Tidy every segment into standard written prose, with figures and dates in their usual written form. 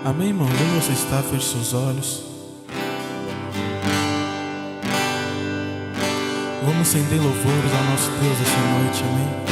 Amém, irmãos? Onde você está? Feche seus olhos. Vamos acender louvores ao nosso Deus essa noite, amém?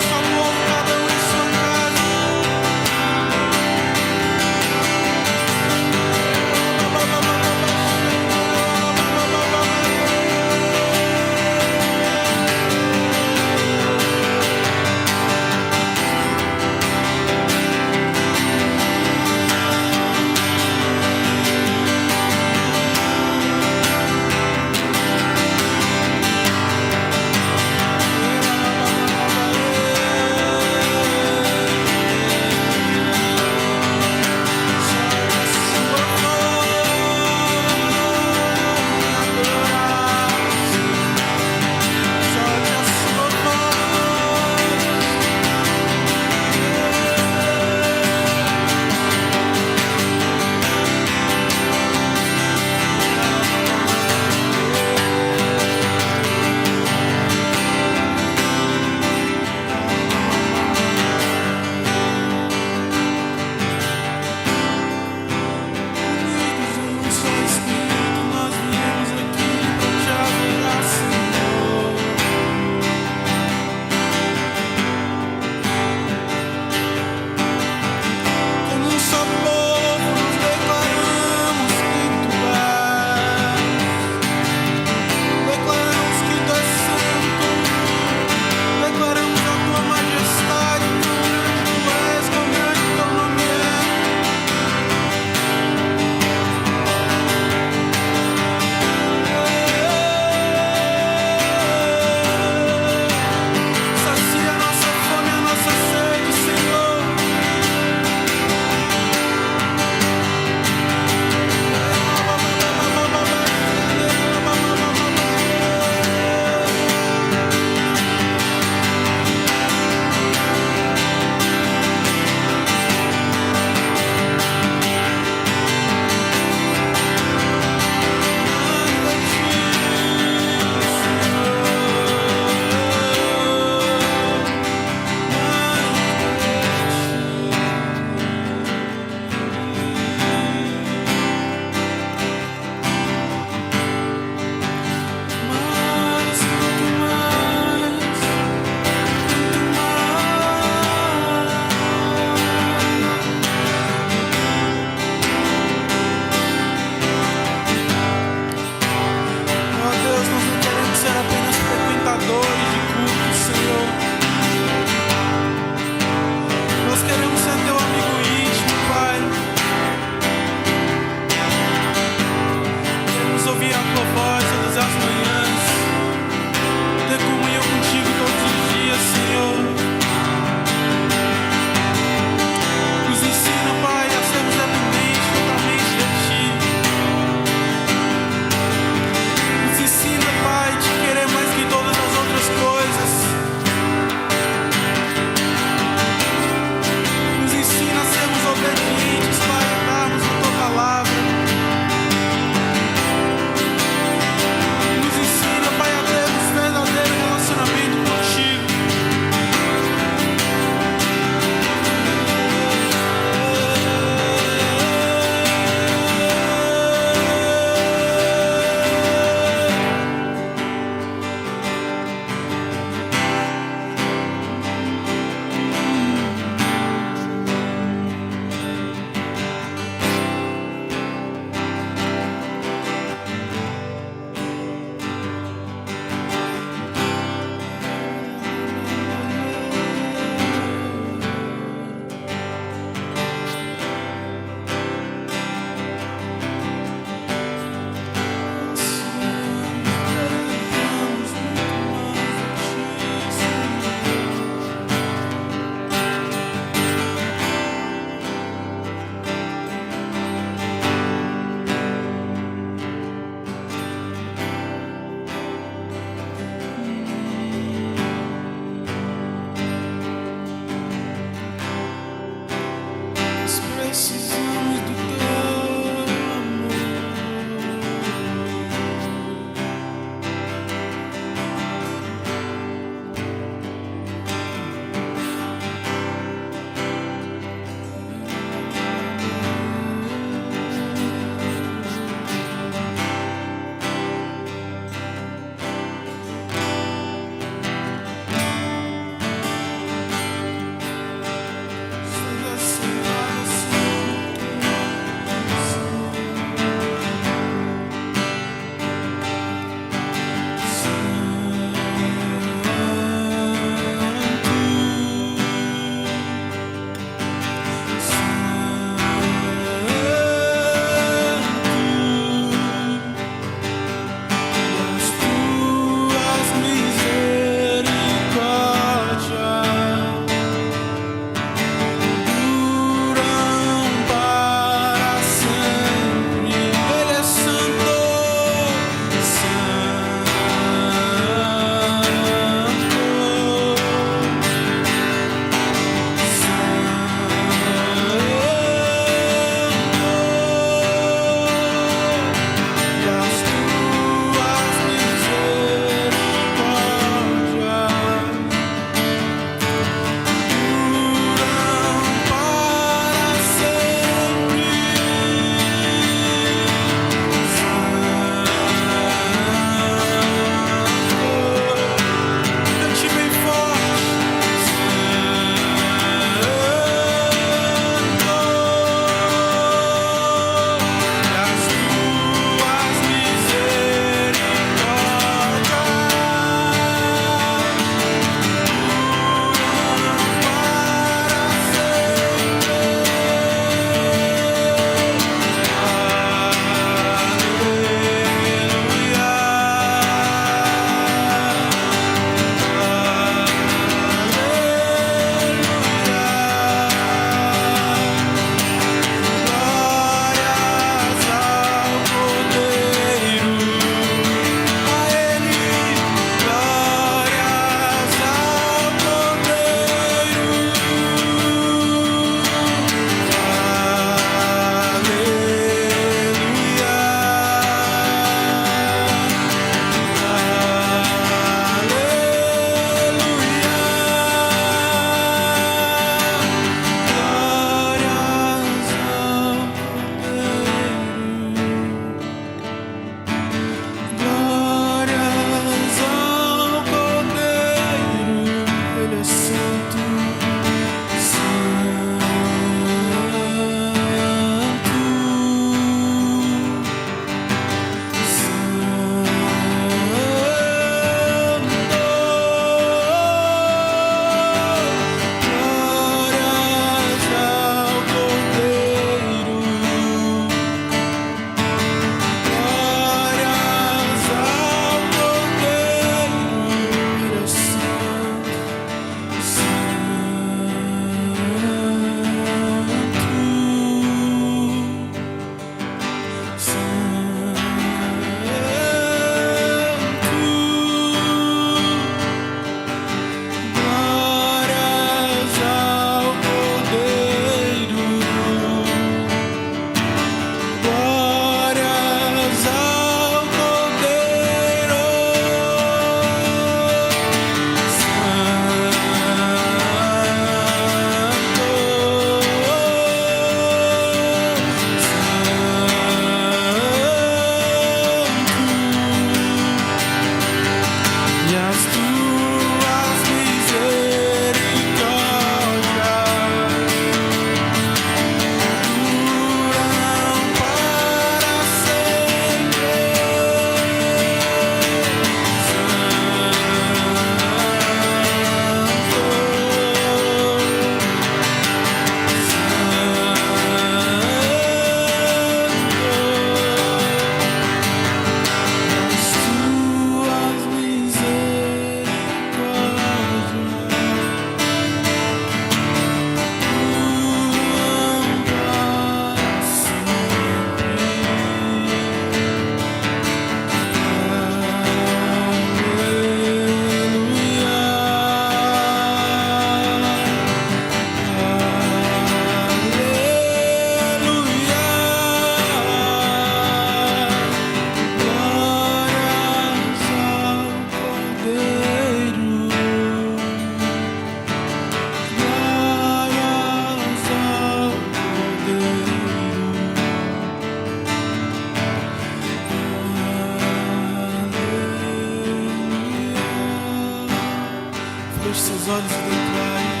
Feche seus olhos e declare.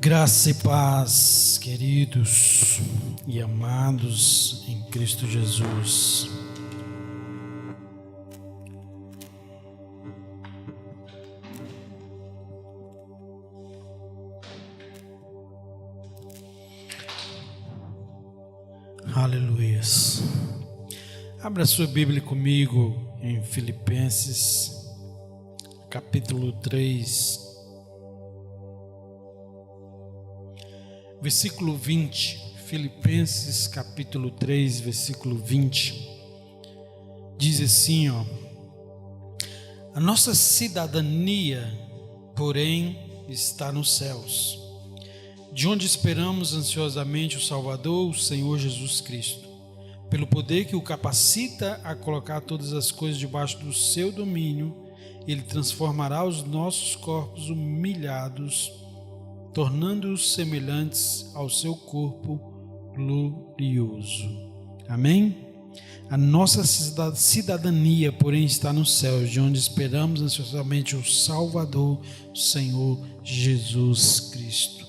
Graça e paz, queridos e amados em Cristo Jesus. Aleluias. Abra sua Bíblia comigo em Filipenses, capítulo 3. Versículo 20, Filipenses capítulo 3, versículo 20, diz assim, a nossa cidadania, porém, está nos céus, de onde esperamos ansiosamente o Salvador, o Senhor Jesus Cristo, pelo poder que o capacita a colocar todas as coisas debaixo do seu domínio, ele transformará os nossos corpos humilhados, tornando-os semelhantes ao seu corpo glorioso. Amém? A nossa cidadania, porém, está nos céus, de onde esperamos ansiosamente o Salvador, o Senhor Jesus Cristo.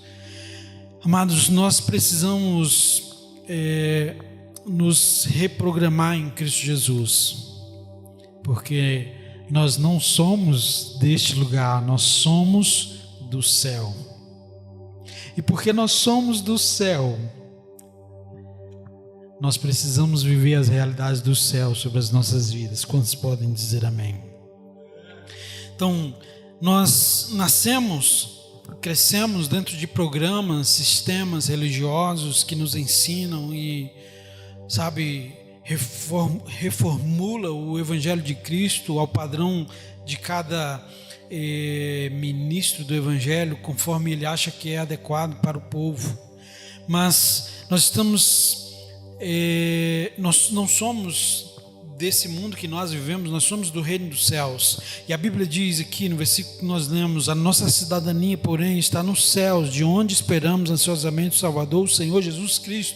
Amados, nós precisamos nos reprogramar em Cristo Jesus, porque nós não somos deste lugar, nós somos do céu. E porque nós somos do céu, nós precisamos viver as realidades do céu sobre as nossas vidas. Quantos podem dizer amém? Então, nós crescemos dentro de programas, sistemas religiosos que nos ensinam e, reformula o Evangelho de Cristo ao padrão de cada ministro do Evangelho, conforme ele acha que é adequado para o povo. Mas nós não somos desse mundo que nós vivemos, nós somos do reino dos céus. E a Bíblia diz aqui no versículo que nós lemos, a nossa cidadania, porém, está nos céus, de onde esperamos ansiosamente o Salvador, o Senhor Jesus Cristo.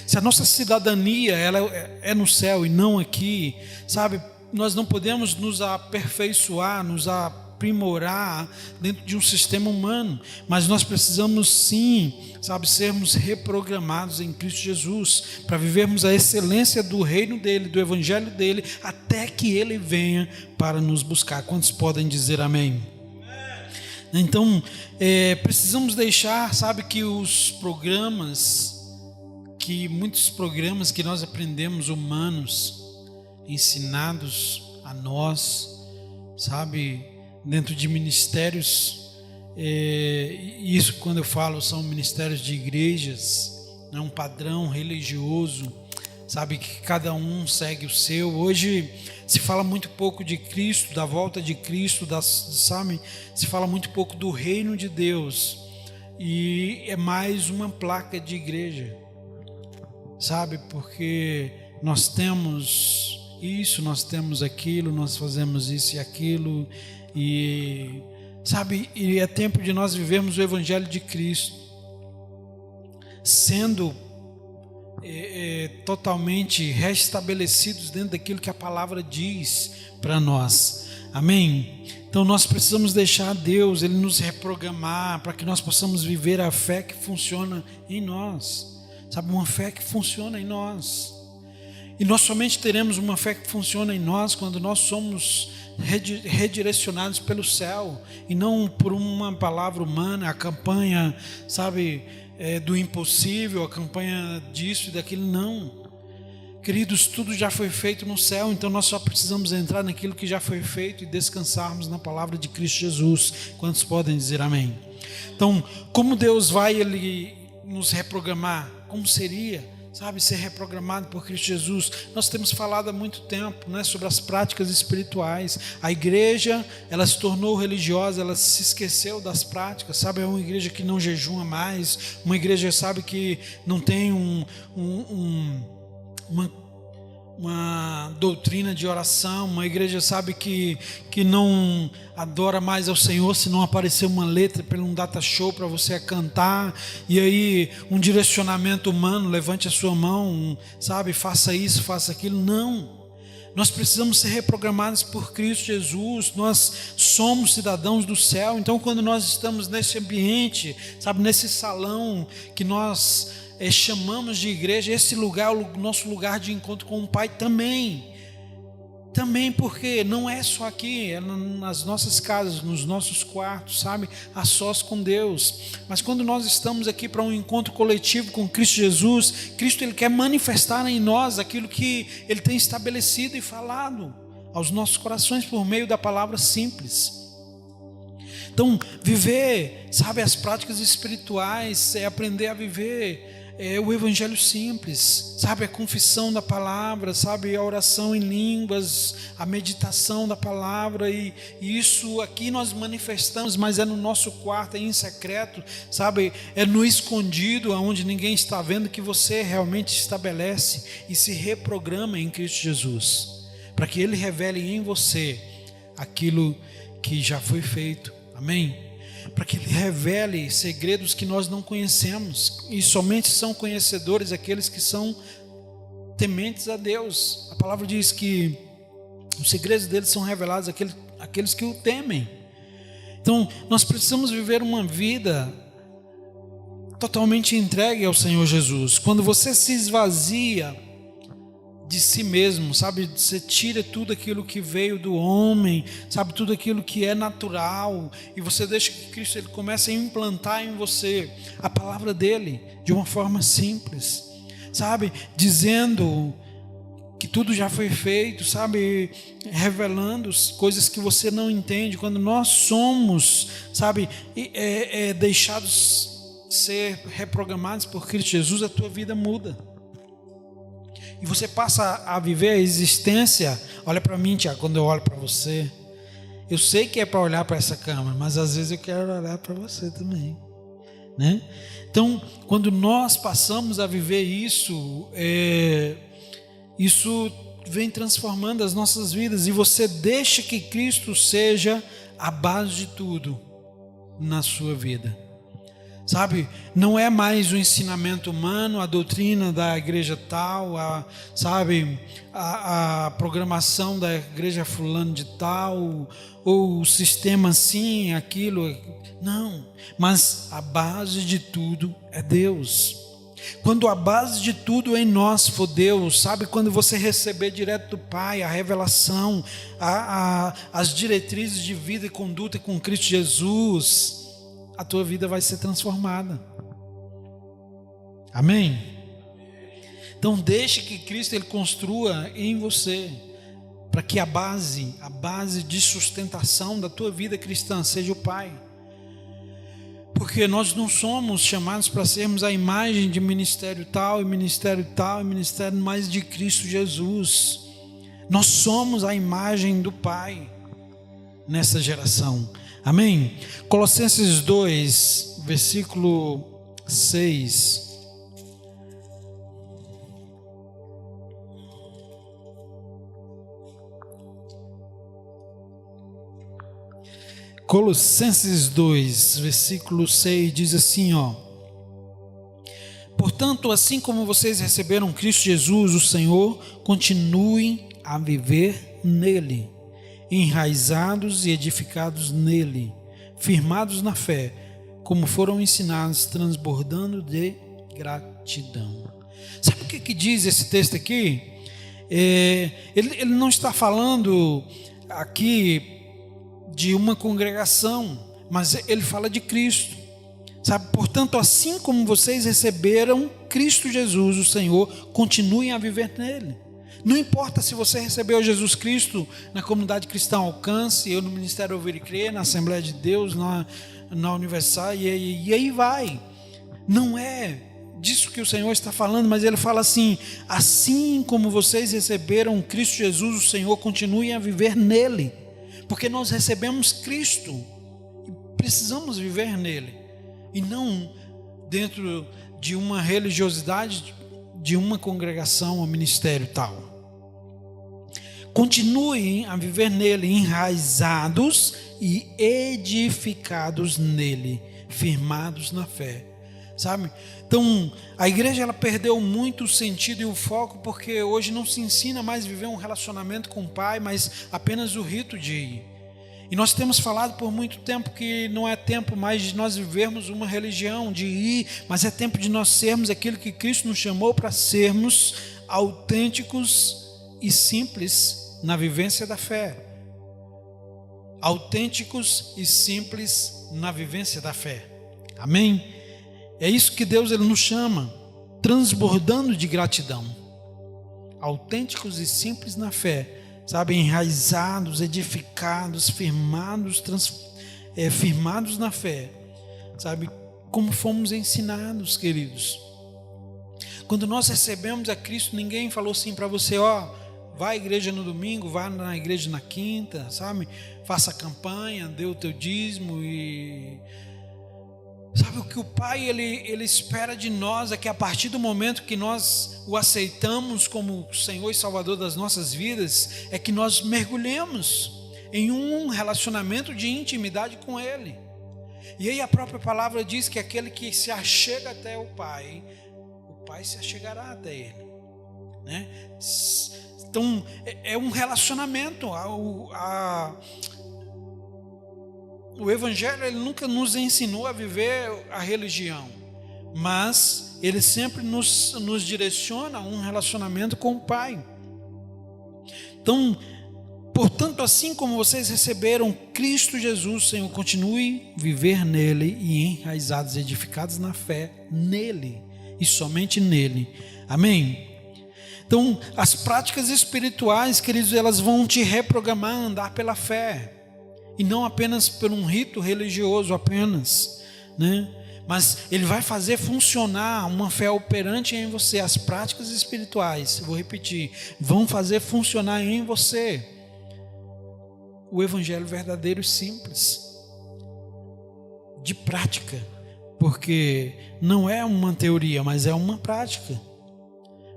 Se a nossa cidadania ela é no céu e não aqui, nós não podemos nos aperfeiçoar, nos aprimorar dentro de um sistema humano, mas nós precisamos sim, sermos reprogramados em Cristo Jesus, para vivermos a excelência do reino dele, do evangelho dele, até que ele venha para nos buscar. Quantos podem dizer amém? Então, precisamos deixar, que muitos programas que nós aprendemos humanos, ensinados a nós, dentro de ministérios, isso quando eu falo são ministérios de igrejas, é um padrão religioso, que cada um segue o seu. Hoje se fala muito pouco de Cristo, da volta de Cristo, se fala muito pouco do reino de Deus, e é mais uma placa de igreja, porque nós temos isso, nós temos aquilo, nós fazemos isso e aquilo, e é tempo de nós vivermos o Evangelho de Cristo, sendo totalmente restabelecidos dentro daquilo que a palavra diz para nós. Amém? Então nós precisamos deixar Deus, Ele nos reprogramar, para que nós possamos viver a fé que funciona em nós, uma fé que funciona em nós. E nós somente teremos uma fé que funciona em nós quando nós somos redirecionados pelo céu e não por uma palavra humana, a campanha, do impossível, a campanha disso e daquilo. Não, queridos, tudo já foi feito no céu, então nós só precisamos entrar naquilo que já foi feito e descansarmos na palavra de Cristo Jesus. Quantos podem dizer amém? Então, como Deus vai nos reprogramar? Como seria, ser reprogramado por Cristo Jesus? Nós temos falado há muito tempo, sobre as práticas espirituais. A igreja, ela se tornou religiosa, ela se esqueceu das práticas, é uma igreja que não jejuma mais, uma igreja, que não tem uma doutrina de oração, uma igreja, que não adora mais ao Senhor se não aparecer uma letra pelo um data show para você cantar, e aí um direcionamento humano, levante a sua mão, faça isso, faça aquilo. Não, Nós precisamos ser reprogramados por Cristo Jesus. Nós somos cidadãos do céu. Então, quando nós estamos nesse ambiente, sabe, nesse salão que nós chamamos de igreja, esse lugar é o nosso lugar de encontro com o Pai também. Também porque não é só aqui, é nas nossas casas, nos nossos quartos, sabe, a sós com Deus. Mas quando nós estamos aqui para um encontro coletivo com Cristo Jesus, Cristo Ele quer manifestar em nós aquilo que Ele tem estabelecido e falado aos nossos corações por meio da palavra simples. Então, viver, sabe, as práticas espirituais, é aprender a viver o evangelho simples, sabe, a confissão da palavra, sabe, a oração em línguas, a meditação da palavra, e isso aqui nós manifestamos, mas é no nosso quarto, é em secreto, sabe, é no escondido, onde ninguém está vendo, que você realmente estabelece e se reprograma em Cristo Jesus, para que Ele revele em você aquilo que já foi feito, amém? Para que Ele revele segredos que nós não conhecemos, e somente são conhecedores aqueles que são tementes a Deus. A palavra diz que os segredos dele são revelados àqueles que o temem. Então nós precisamos viver uma vida totalmente entregue ao Senhor Jesus. Quando você se esvazia de si mesmo, sabe, você tira tudo aquilo que veio do homem, sabe, tudo aquilo que é natural, e você deixa que Cristo Ele comece a implantar em você a palavra dele de uma forma simples, sabe, dizendo que tudo já foi feito, sabe, revelando coisas que você não entende. Quando nós somos, sabe, deixados ser reprogramados por Cristo Jesus, a tua vida muda. E você passa a viver a existência. Olha para mim, Tiago, quando eu olho para você, eu sei que é para olhar para essa câmera, mas às vezes eu quero olhar para você também, né? Então, quando nós passamos a viver isso, isso vem transformando as nossas vidas, e você deixa que Cristo seja a base de tudo na sua vida. Sabe, não é mais o ensinamento humano, a doutrina da igreja tal, a programação da igreja fulano de tal, ou o sistema assim, aquilo. Não, mas a base de tudo é Deus. Quando a base de tudo em nós for Deus, sabe, quando você receber direto do Pai a revelação, as diretrizes de vida e conduta com Cristo Jesus, a tua vida vai ser transformada. Amém? Então deixe que Cristo Ele construa em você, para que a base de sustentação da tua vida cristã seja o Pai. Porque nós não somos chamados para sermos a imagem de ministério tal, e ministério tal, e ministério mais de Cristo Jesus. Nós somos a imagem do Pai nessa geração. Amém? Colossenses 2, versículo 6. Colossenses 2, versículo 6 diz assim, ó: portanto, assim como vocês receberam Cristo Jesus, o Senhor, continuem a viver nele, enraizados e edificados nele, firmados na fé, como foram ensinados, transbordando de gratidão. Sabe o que diz esse texto aqui? Ele não está falando aqui de uma congregação, mas ele fala de Cristo. Sabe, portanto, assim como vocês receberam Cristo Jesus, o Senhor, continuem a viver nele. Não importa se você recebeu Jesus Cristo na comunidade cristã Alcance, eu no Ministério Ouvir e Crer, na Assembleia de Deus, na Universal, e aí vai. Não é disso que o Senhor está falando, mas Ele fala assim: assim como vocês receberam Cristo Jesus, o Senhor, continuem a viver nele. Porque nós recebemos Cristo e precisamos viver nele, e não dentro de uma religiosidade, de uma congregação ou ministério tal. Continuem a viver nele, enraizados e edificados nele, firmados na fé. sabe? Então, a igreja ela perdeu muito o sentido e o foco, porque hoje não se ensina mais viver um relacionamento com o Pai, mas apenas o rito de ir. E nós temos falado por muito tempo que não é tempo mais de nós vivermos uma religião, de ir, mas é tempo de nós sermos aquilo que Cristo nos chamou para sermos, autênticos e simples na vivência da fé. Autênticos e simples na vivência da fé. Amém? É isso que Deus ele nos chama, transbordando de gratidão. Autênticos e simples na fé, sabe? Enraizados, edificados, firmados na fé, sabe? Como fomos ensinados, queridos. Quando nós recebemos a Cristo, ninguém falou assim para você, vai à igreja no domingo, vai na igreja na quinta, sabe? Faça campanha, dê o teu dízimo e... Sabe, o que o Pai ele espera de nós é que a partir do momento que nós o aceitamos como Senhor e Salvador das nossas vidas, é que nós mergulhemos em um relacionamento de intimidade com Ele. E aí a própria palavra diz que aquele que se achega até o Pai se achegará até Ele, né? Então é um relacionamento. O Evangelho ele nunca nos ensinou a viver a religião, mas ele sempre nos direciona a um relacionamento com o Pai. Então, portanto, assim como vocês receberam Cristo Jesus, Senhor, continue a viver nele e enraizados, edificados na fé, nele e somente nele. Amém? Então, as práticas espirituais, queridos, elas vão te reprogramar a andar pela fé. E não apenas por um rito religioso apenas, né? Mas ele vai fazer funcionar uma fé operante em você. As práticas espirituais, vou repetir, vão fazer funcionar em você o evangelho verdadeiro e simples, de prática, porque não é uma teoria, mas é uma prática,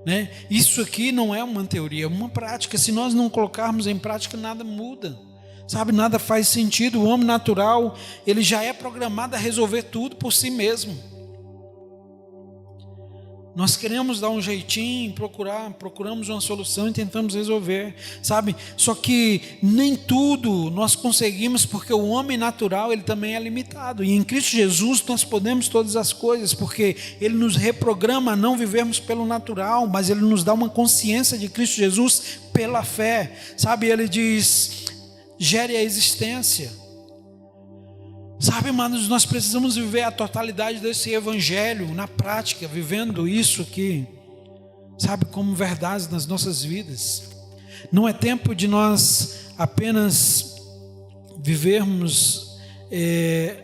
né? Isso aqui não é uma teoria, é uma prática. Se nós não colocarmos em prática, nada muda. Sabe, nada faz sentido. O homem natural, ele já é programado a resolver tudo por si mesmo. Nós queremos dar um jeitinho, procuramos uma solução e tentamos resolver, sabe? Só que nem tudo nós conseguimos, porque o homem natural, ele também é limitado. E em Cristo Jesus nós podemos todas as coisas, porque Ele nos reprograma a não vivermos pelo natural, mas Ele nos dá uma consciência de Cristo Jesus pela fé, sabe? Ele diz... gere a existência. Sabe, irmãos, nós precisamos viver a totalidade desse evangelho na prática, vivendo isso aqui, sabe, como verdades nas nossas vidas. Não é tempo de nós apenas vivermos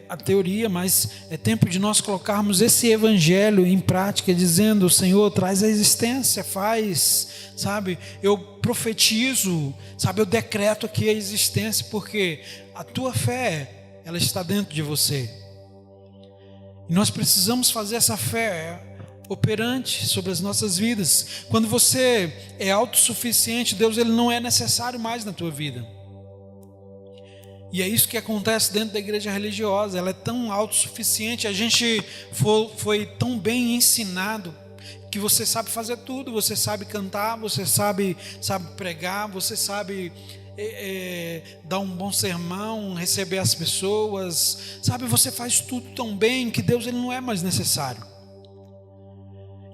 a teoria, mas é tempo de nós colocarmos esse evangelho em prática, dizendo: Senhor, traz a existência, faz, sabe, eu profetizo, sabe, eu decreto aqui a existência, porque a tua fé, ela está dentro de você, e nós precisamos fazer essa fé operante sobre as nossas vidas. Quando você é autossuficiente, Deus ele não é necessário mais na tua vida. E é isso que acontece dentro da igreja religiosa. Ela é tão autossuficiente, a gente foi tão bem ensinado que você sabe fazer tudo. Você sabe cantar, você sabe pregar, você sabe dar um bom sermão, receber as pessoas, sabe, você faz tudo tão bem que Deus ele não é mais necessário.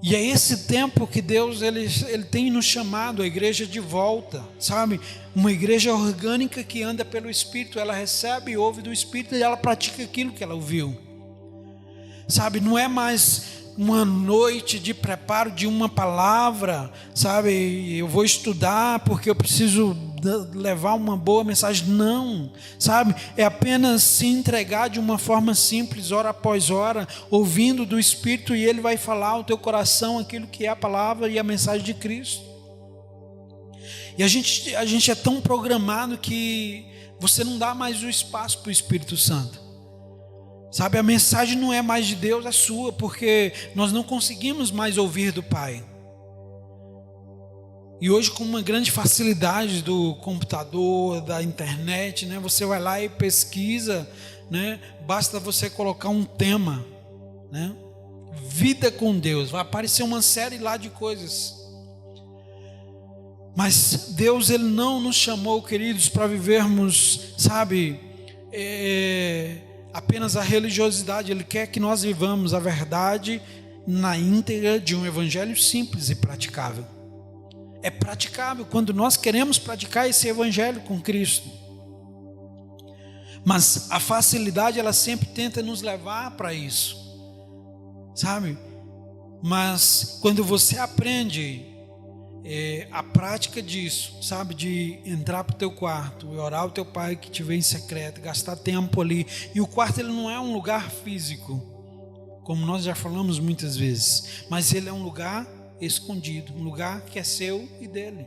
E é esse tempo que Deus ele tem nos chamado a igreja de volta, sabe? Uma igreja orgânica que anda pelo Espírito. Ela recebe e ouve do Espírito e ela pratica aquilo que ela ouviu, sabe? Não é mais uma noite de preparo de uma palavra, sabe? Eu vou estudar porque eu preciso levar uma boa mensagem. Não, sabe? É apenas se entregar de uma forma simples, hora após hora, ouvindo do Espírito, e Ele vai falar ao teu coração aquilo que é a palavra e a mensagem de Cristo. E a gente é tão programado que você não dá mais o espaço para o Espírito Santo. Sabe, a mensagem não é mais de Deus, é sua, porque nós não conseguimos mais ouvir do Pai. E hoje, com uma grande facilidade do computador, da internet, né, você vai lá e pesquisa, né, basta você colocar um tema, né, vida com Deus. Vai aparecer uma série lá de coisas. Mas Deus, Ele não nos chamou, queridos, para vivermos, sabe, apenas a religiosidade. Ele quer que nós vivamos a verdade na íntegra de um evangelho simples e praticável. É praticável quando nós queremos praticar esse evangelho com Cristo. Mas a facilidade, ela sempre tenta nos levar para isso, sabe? Mas quando você aprende a prática disso, sabe, de entrar para o teu quarto e orar ao teu pai que te vê em secreto, gastar tempo ali, e o quarto, ele não é um lugar físico, como nós já falamos muitas vezes, mas ele é um lugar escondido, um lugar que é seu e dele.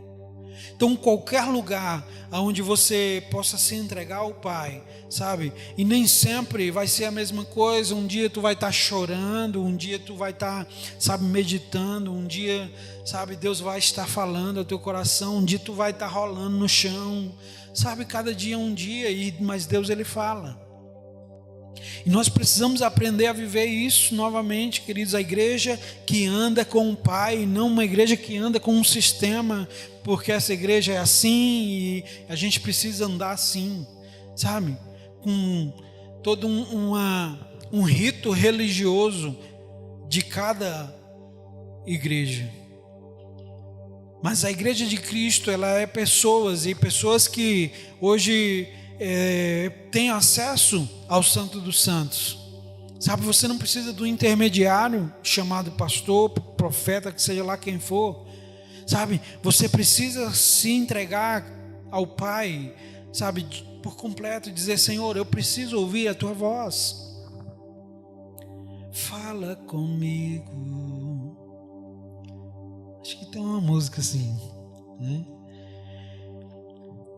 Então qualquer lugar onde você possa se entregar ao Pai, sabe, e nem sempre vai ser a mesma coisa. Um dia tu vai estar chorando, um dia tu vai estar, sabe, meditando, um dia, sabe, Deus vai estar falando ao teu coração, um dia tu vai estar rolando no chão, sabe, cada dia é um dia, mas Deus, Ele fala. E nós precisamos aprender a viver isso novamente, queridos. A igreja que anda com o Pai, não uma igreja que anda com um sistema, porque essa igreja é assim e a gente precisa andar assim, sabe? Com todo um rito religioso de cada igreja. Mas a igreja de Cristo, ela é pessoas, e pessoas que hoje tem acesso ao Santo dos Santos, sabe? Você não precisa do intermediário chamado pastor, profeta, que seja lá quem for, sabe? Você precisa se entregar ao Pai, sabe, por completo, e dizer: Senhor, eu preciso ouvir a tua voz, fala comigo. Acho que tem uma música assim, né?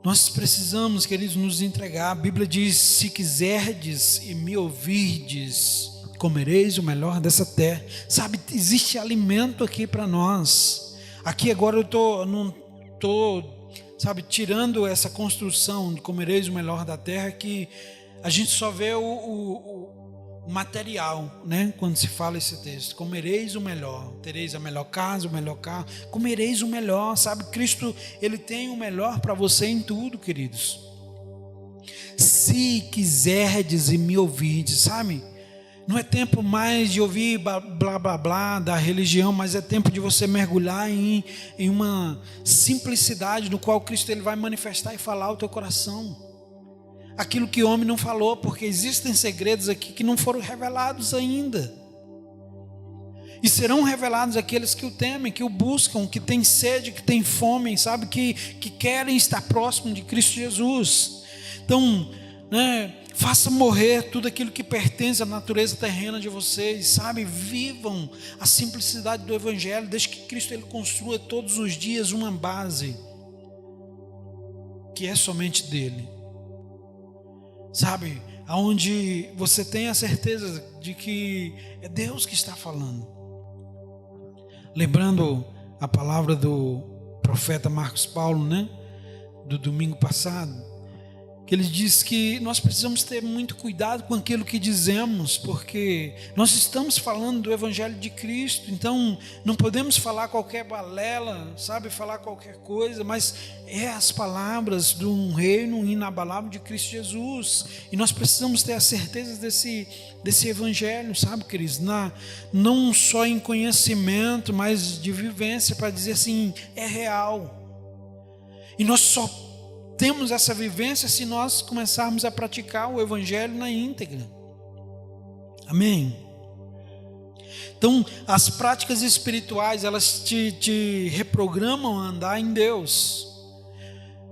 Nós precisamos, queridos, nos entregar. A Bíblia diz: se quiserdes e me ouvirdes, comereis o melhor dessa terra. Sabe, existe alimento aqui para nós. Aqui agora eu não estou, sabe, tirando essa construção de comereis o melhor da terra, que a gente só vê o material, né? Quando se fala esse texto, comereis o melhor, tereis a melhor casa, o melhor carro, comereis o melhor, sabe? Cristo, Ele tem o melhor para você em tudo, queridos. Se quiserdes e me ouvirdes, sabe? Não é tempo mais de ouvir blá blá blá da religião, mas é tempo de você mergulhar em uma simplicidade no qual Cristo, Ele vai manifestar e falar ao teu coração aquilo que o homem não falou, porque existem segredos aqui que não foram revelados ainda, e serão revelados àqueles que o temem, que o buscam, que têm sede, que têm fome, sabe, que querem estar próximo de Cristo Jesus. Então, né, faça morrer tudo aquilo que pertence à natureza terrena de vocês, sabe, vivam a simplicidade do Evangelho, desde que Cristo, Ele construa todos os dias uma base, que é somente dEle. Sabe, aonde você tem a certeza de que é Deus que está falando. Lembrando a palavra do profeta Marcos Paulo, né, do domingo passado, que ele diz que nós precisamos ter muito cuidado com aquilo que dizemos, porque nós estamos falando do Evangelho de Cristo. Então não podemos falar qualquer balela, sabe, falar qualquer coisa, mas é as palavras de um reino inabalável de Cristo Jesus, e nós precisamos ter a certeza desse Evangelho, sabe, queridos, não só em conhecimento, mas de vivência, para dizer assim, é real. E nós só temos essa vivência se nós começarmos a praticar o Evangelho na íntegra. Amém? Então, as práticas espirituais, elas te reprogramam a andar em Deus.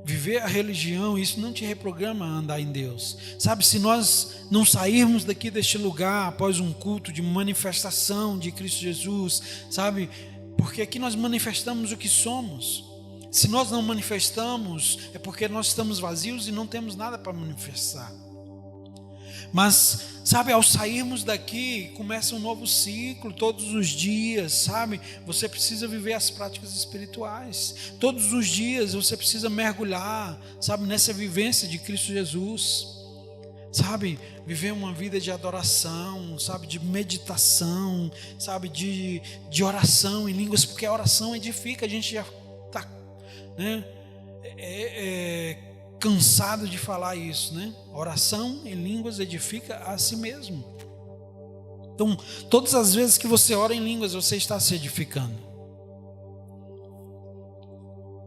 Viver a religião, isso não te reprograma a andar em Deus. Sabe, se nós não sairmos daqui deste lugar após um culto de manifestação de Cristo Jesus, sabe, porque aqui nós manifestamos o que somos. Se nós não manifestamos, é porque nós estamos vazios e não temos nada para manifestar. Mas, sabe, ao sairmos daqui, começa um novo ciclo, todos os dias, sabe? Você precisa viver as práticas espirituais. Todos os dias você precisa mergulhar, sabe, nessa vivência de Cristo Jesus. sabe, viver uma vida de adoração, sabe, de meditação, sabe, de oração em línguas, porque a oração edifica. A gente já está, né, cansado de falar isso, né? Oração em línguas edifica a si mesmo. Então, todas as vezes que você ora em línguas, você está se edificando.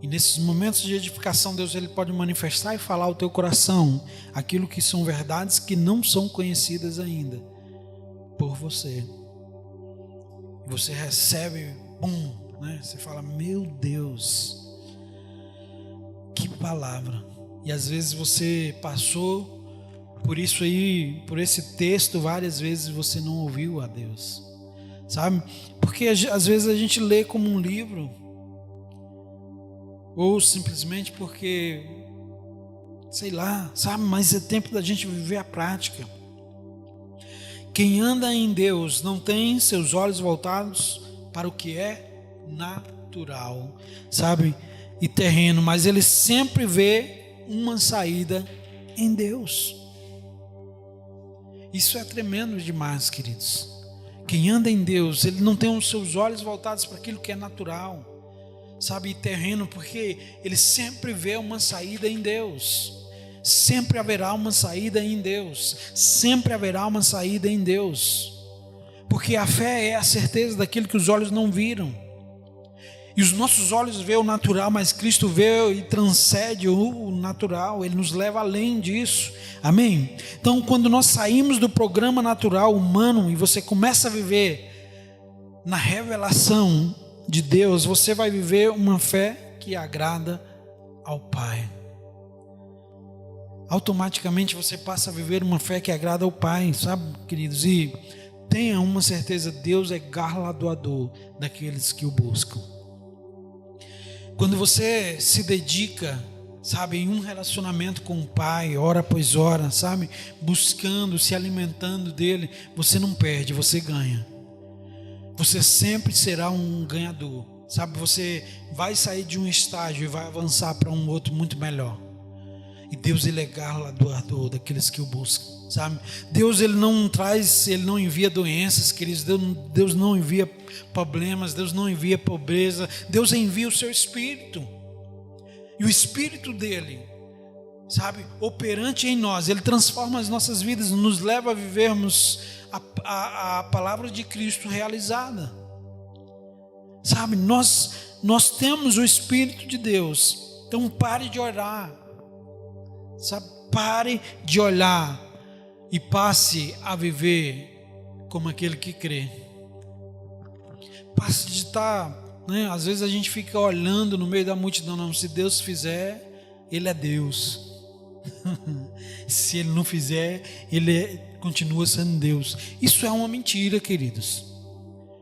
E nesses momentos de edificação, Deus ele pode manifestar e falar ao teu coração aquilo que são verdades que não são conhecidas ainda por você. Você recebe, né? Você fala, meu Deus, que palavra. E às vezes você passou por isso aí, por esse texto, várias vezes você não ouviu a Deus, sabe? Porque às vezes a gente lê como um livro, ou simplesmente porque, sei lá, sabe? Mas é tempo da gente viver a prática. Quem anda em Deus não tem seus olhos voltados para o que é natural, sabe? E terreno, mas ele sempre vê uma saída em Deus. Isso é tremendo demais, queridos. Quem anda em Deus, ele não tem os seus olhos voltados para aquilo que é natural, sabe, e terreno, porque ele sempre vê uma saída em Deus. Sempre haverá uma saída em Deus. Sempre haverá uma saída em Deus. Porque a fé é a certeza daquilo que os olhos não viram. E os nossos olhos vê o natural, mas Cristo vê e transcende o natural. Ele nos leva além disso. Amém? Então, quando nós saímos do programa natural humano e você começa a viver na revelação de Deus, você vai viver uma fé que agrada ao Pai. Automaticamente você passa a viver uma fé que agrada ao Pai, sabe, queridos? E tenha uma certeza, Deus é galardoador daqueles que o buscam. Quando você se dedica, sabe, em um relacionamento com o Pai, hora após hora, sabe, buscando, se alimentando dele, você não perde, você ganha. Você sempre será um ganhador, sabe? Você vai sair de um estágio e vai avançar para um outro muito melhor. E Deus ele é galardoador daqueles que o buscam, sabe? Deus ele não envia doenças, queridos. Deus não envia problemas, Deus não envia pobreza. Deus envia o seu Espírito. E o Espírito dele, sabe, operante em nós, ele transforma as nossas vidas, nos leva a vivermos a palavra de Cristo realizada, sabe? Nós temos o Espírito de Deus. Então pare de orar, sabe? Pare de olhar e passe a viver como aquele que crê. Passe de estar, né? Às vezes a gente fica olhando no meio da multidão. Não, se Deus fizer, Ele é Deus. Se Ele não fizer, Ele continua sendo Deus. Isso é uma mentira, queridos.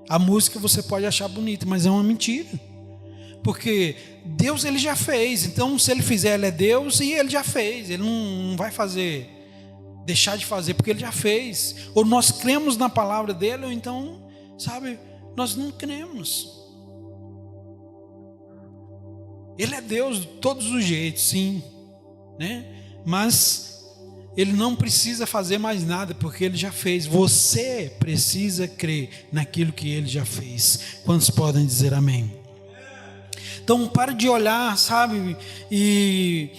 A música você pode achar bonita, mas é uma mentira. Porque Deus ele já fez. Então se Ele fizer, Ele é Deus e Ele já fez. Ele não vai deixar de fazer, porque Ele já fez. Ou nós cremos na palavra dEle, ou então, sabe, nós não cremos. Ele é Deus de todos os jeitos, sim, né? Mas Ele não precisa fazer mais nada, porque Ele já fez. Você precisa crer naquilo que Ele já fez. Quantos podem dizer amém? Então pare de olhar, sabe, e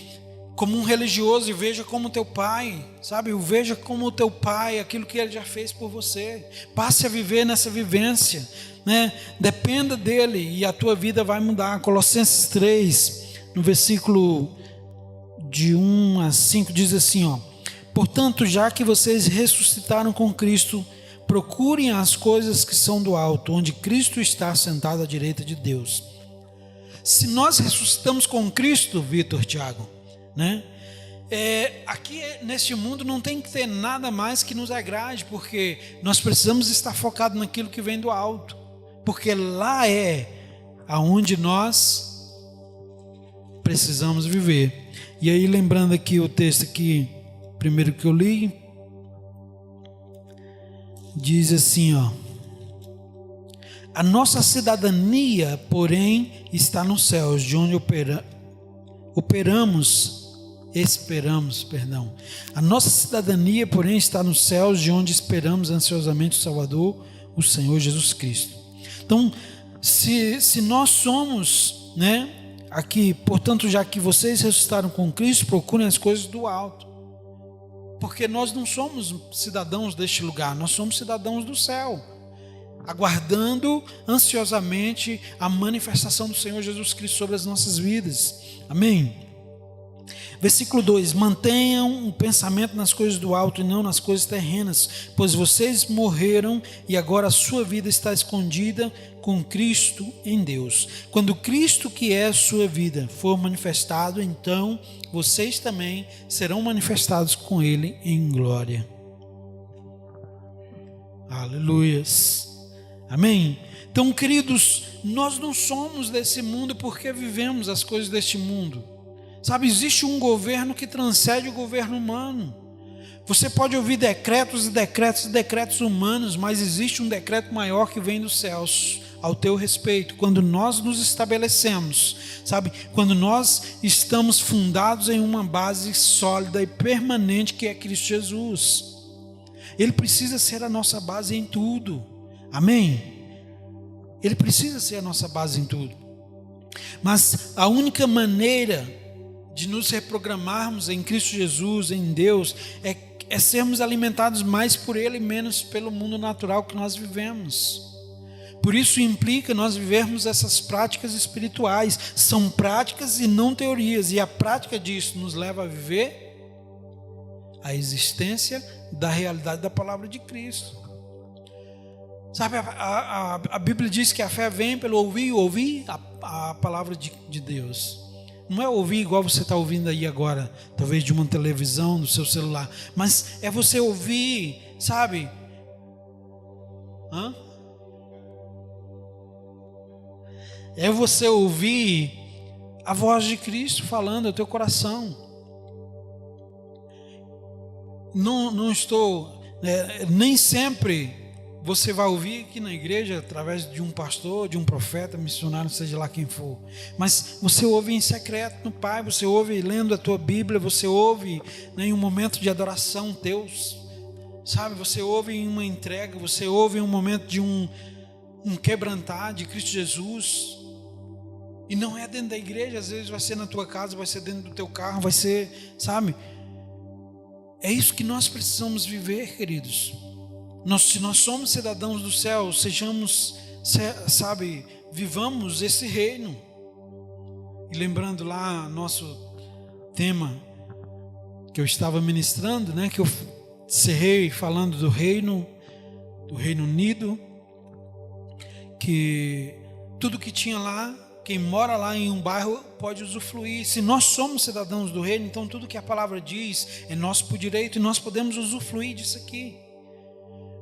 como um religioso, e veja como teu pai, sabe, veja como o teu pai, aquilo que Ele já fez por você. Passe a viver nessa vivência, né? Dependa dEle e a tua vida vai mudar. Colossenses 3, no versículo de 1 a 5, diz assim, ó: portanto, já que vocês ressuscitaram com Cristo, procurem as coisas que são do alto, onde Cristo está sentado à direita de Deus. Se nós ressuscitamos com Cristo, Vitor, Tiago, né? Aqui neste mundo não tem que ter nada mais que nos agrade, porque nós precisamos estar focados naquilo que vem do alto, porque lá é aonde nós precisamos viver. E aí, lembrando aqui o texto aqui, primeiro que eu li, diz assim, ó: a nossa cidadania, porém, está nos céus, de onde operamos A nossa cidadania, porém, está nos céus, de onde esperamos ansiosamente o Salvador, o Senhor Jesus Cristo. Então, se nós somos, aqui, portanto, já que vocês ressuscitaram com Cristo, procurem as coisas do alto. Porque nós não somos cidadãos deste lugar, nós somos cidadãos do céu, aguardando ansiosamente a manifestação do Senhor Jesus Cristo sobre as nossas vidas. Amém? Versículo 2: mantenham um pensamento nas coisas do alto e não nas coisas terrenas, pois vocês morreram e agora a sua vida está escondida com Cristo em Deus. Quando Cristo, que é a sua vida, for manifestado, então vocês também serão manifestados com Ele em glória. Aleluias. Amém? Então, queridos, nós não somos desse mundo porque vivemos as coisas deste mundo. Sabe, existe um governo que transcende o governo humano. Você pode ouvir decretos e decretos e decretos humanos, mas existe um decreto maior que vem dos céus ao teu respeito. Quando nós nos estabelecemos, sabe, quando nós estamos fundados em uma base sólida e permanente que é Cristo Jesus. Ele precisa ser a nossa base em tudo. Amém? Ele precisa ser a nossa base em tudo. Mas a única maneira de nos reprogramarmos em Cristo Jesus, em Deus, é sermos alimentados mais por Ele e menos pelo mundo natural que nós vivemos. Por isso implica nós vivermos essas práticas espirituais. São práticas e não teorias, e a prática disso nos leva a viver a existência da realidade da palavra de Cristo. Sabe, a Bíblia diz que a fé vem pelo ouvir a palavra de Deus. Não é ouvir igual você está ouvindo aí agora, talvez de uma televisão, do seu celular, mas é você ouvir, sabe? É você ouvir a voz de Cristo falando ao teu coração. Não estou, nem sempre você vai ouvir aqui na igreja, através de um pastor, de um profeta, missionário, seja lá quem for. Mas você ouve em secreto no Pai, você ouve lendo a tua Bíblia, você ouve em um momento de adoração teus, sabe? Você ouve em uma entrega, você ouve em um momento de um quebrantar de Cristo Jesus. E não é dentro da igreja, às vezes vai ser na tua casa, vai ser dentro do teu carro, vai ser, sabe? É isso que nós precisamos viver, queridos. Se nós somos cidadãos do céu, sejamos, sabe, vivamos esse reino. E lembrando lá nosso tema que eu estava ministrando, que eu cerrei falando do Reino Unido, que tudo que tinha lá, quem mora lá em um bairro pode usufruir. Se nós somos cidadãos do reino, então tudo que a palavra diz é nosso por direito e nós podemos usufruir disso aqui.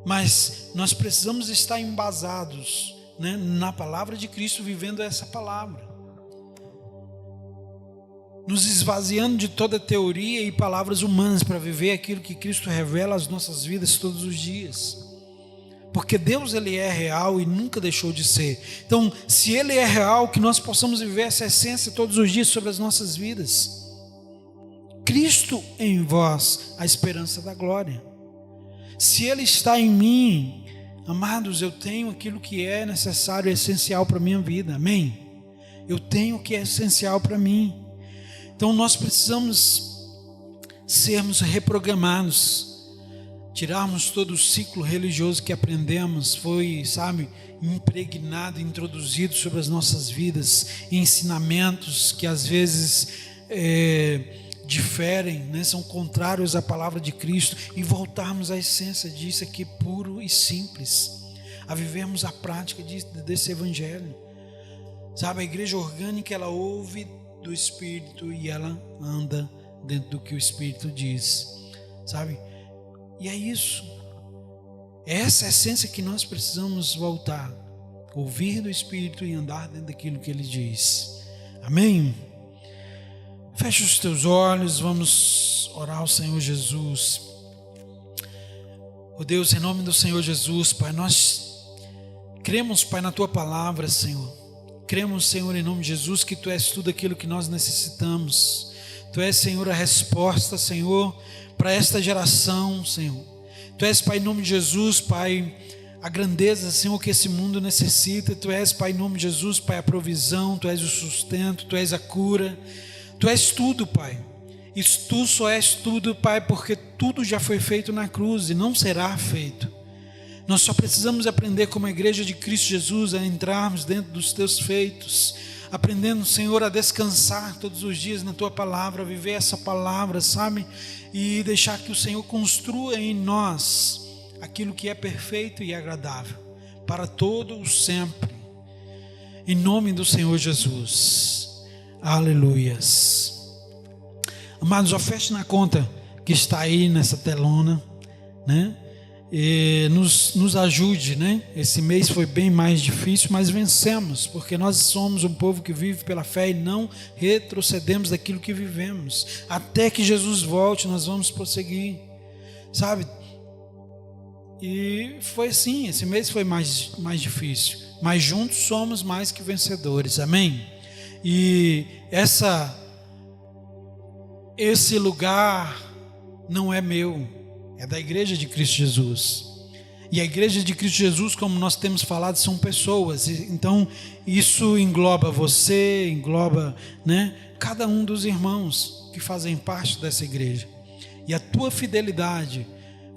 Mas nós precisamos estar embasados, na palavra de Cristo, vivendo essa palavra, nos esvaziando de toda teoria e palavras humanas para viver aquilo que Cristo revela às nossas vidas todos os dias. Porque Deus, Ele é real e nunca deixou de ser. Então, se Ele é real, que nós possamos viver essa essência todos os dias sobre as nossas vidas. Cristo em vós, a esperança da glória. Se Ele está em mim, amados, eu tenho aquilo que é necessário e essencial para a minha vida, amém? Eu tenho o que é essencial para mim. Então nós precisamos sermos reprogramados, tirarmos todo o ciclo religioso que aprendemos, foi, impregnado, introduzido sobre as nossas vidas, ensinamentos que às vezes diferem, são contrários à palavra de Cristo, e voltarmos à essência disso aqui, puro e simples, a vivermos a prática desse evangelho. A igreja orgânica, ela ouve do Espírito e ela anda dentro do que o Espírito diz, e é isso, é essa essência que nós precisamos voltar, ouvir do Espírito e andar dentro daquilo que Ele diz, amém? Feche os teus olhos, vamos orar ao Senhor Jesus. Oh Deus, em nome do Senhor Jesus, Pai, nós cremos, Pai, na Tua palavra, Senhor. Cremos, Senhor, em nome de Jesus, que Tu és tudo aquilo que nós necessitamos. Tu és, Senhor, a resposta, Senhor, para esta geração, Senhor. Tu és, Pai, em nome de Jesus, Pai, a grandeza, Senhor, que esse mundo necessita. Tu és, Pai, em nome de Jesus, Pai, a provisão, Tu és o sustento, Tu és a cura. Tu és tudo, Pai. E Tu só és tudo, Pai, porque tudo já foi feito na cruz e não será feito. Nós só precisamos aprender como a igreja de Cristo Jesus a entrarmos dentro dos Teus feitos, aprendendo, Senhor, a descansar todos os dias na Tua palavra, a viver essa palavra, sabe? E deixar que o Senhor construa em nós aquilo que é perfeito e agradável, para todo o sempre. Em nome do Senhor Jesus. Aleluias. Amados, já feche na conta que está aí nessa telona, né? E nos ajude, né? Esse mês foi bem mais difícil, mas vencemos, porque nós somos um povo que vive pela fé e não retrocedemos daquilo que vivemos. Até que Jesus volte, nós vamos prosseguir, sabe? E foi assim, esse mês foi mais difícil, mas juntos somos mais que vencedores, amém? E esse lugar não é meu, é da igreja de Cristo Jesus. E a igreja de Cristo Jesus, como nós temos falado, são pessoas. Então isso engloba você, engloba, né, cada um dos irmãos que fazem parte dessa igreja. E a tua fidelidade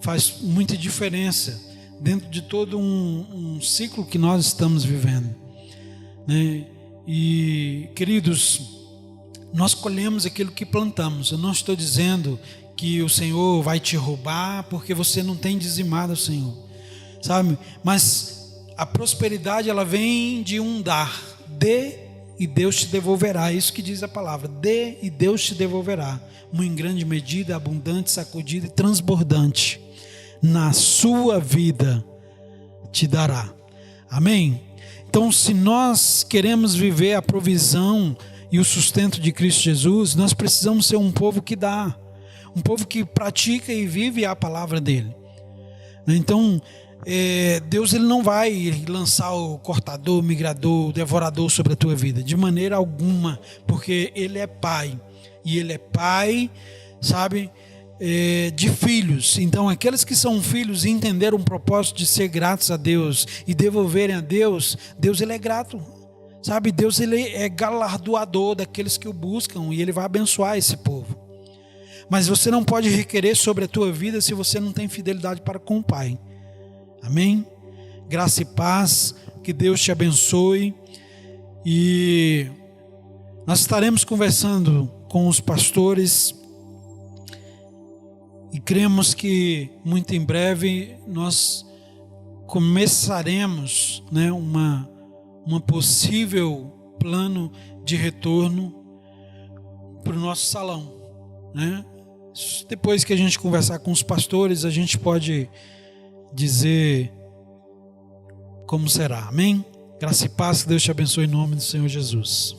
faz muita diferença dentro de todo um ciclo que nós estamos vivendo, né? E queridos, nós colhemos aquilo que plantamos. Eu não estou dizendo que o Senhor vai te roubar porque você não tem dizimado ao Senhor, sabe? Mas a prosperidade, ela vem de um dar. Dê e Deus te devolverá. É isso que diz a palavra. Dê e Deus te devolverá. Muito em grande medida, abundante, sacudida e transbordante na sua vida te dará. Amém? Então, se nós queremos viver a provisão e o sustento de Cristo Jesus, nós precisamos ser um povo que dá, um povo que pratica e vive a palavra dele. Então, Deus, ele não vai lançar o cortador, o migrador, o devorador sobre a tua vida, de maneira alguma, porque ele é pai, e ele é pai, sabe, de filhos. Então aqueles que são filhos e entenderam o propósito de ser gratos a Deus e devolverem a Deus, Deus, ele é grato, sabe? Deus, ele é galardoador daqueles que o buscam, e ele vai abençoar esse povo. Mas você não pode requerer sobre a tua vida se você não tem fidelidade para com o Pai. Amém? Graça e paz, que Deus te abençoe. E nós estaremos conversando com os pastores e cremos que muito em breve nós começaremos, né, uma possível plano de retorno para o nosso salão, né? Depois que a gente conversar com os pastores, a gente pode dizer como será. Amém? Graça e paz, que Deus te abençoe em nome do Senhor Jesus.